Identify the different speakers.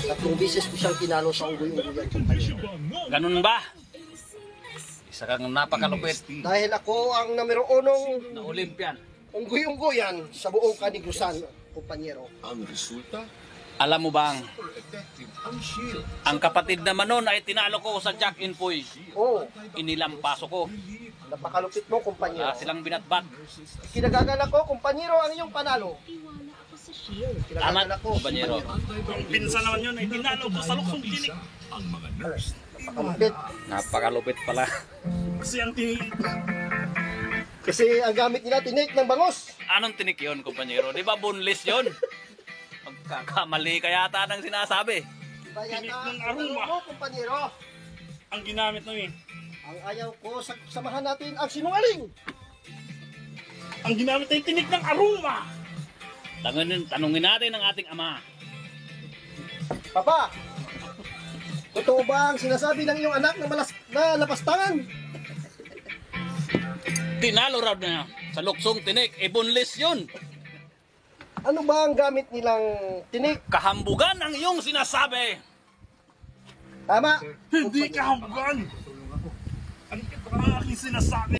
Speaker 1: Tatlong beses ko siyang tinalo sa unggoy-unggoyan, kumpanyero.
Speaker 2: Ganun ba? Isa kang napakalupit
Speaker 1: Dahil ako ang numero unong
Speaker 2: na Olympian.
Speaker 1: unggoy-unggoyan sa buong Kanigusan, kumpanyero.
Speaker 3: Ang resulta,
Speaker 2: Alam mo bang,
Speaker 3: effective ang shield.
Speaker 2: ang kapatid naman nun ay tinalo ko sa Jack in Poy.
Speaker 1: Oo,
Speaker 2: Inilampaso ko.
Speaker 1: napakalupit mo, kumpanyero.
Speaker 2: Wala silang binatbat.
Speaker 1: Kinagagala ko, kumpanyero, ang iyong panalo.
Speaker 2: Tama,
Speaker 1: Kinagagala ko,
Speaker 2: kumpanyero.
Speaker 4: Ang pinsan naman yun ay tinalo ko sa luksong tinik.
Speaker 3: Ang mga nurse,
Speaker 1: napakalupit.
Speaker 2: Napakalupit pala.
Speaker 4: Kasi ang tinik,
Speaker 1: Kasi ang gamit nila, tinik ng bangos.
Speaker 2: Anong tinik yun, kumpanyero? Di ba boneless yun? Magkakamali ka yata ng sinasabi.
Speaker 4: Tinik
Speaker 1: Kaya
Speaker 4: ng aroma.
Speaker 1: mo, kumpanyero.
Speaker 4: ang ginamit namin.
Speaker 1: Ang ayaw ko, samahan natin ang sinungaling.
Speaker 4: Ang ginamit ay tinik ng aroma.
Speaker 2: Tanungin natin ang ating ama.
Speaker 1: Papa, totoo ba ang sinasabi ng iyong anak na lapastangan?
Speaker 2: Tinalo raw na sa luksong tinik. Boneless yun.
Speaker 1: Ano ba ang gamit nilang tinik?
Speaker 2: Kahambugan ang iyong sinasabi.
Speaker 1: Tama?
Speaker 4: Hindi ka hambugan. Ang aking sinasabi.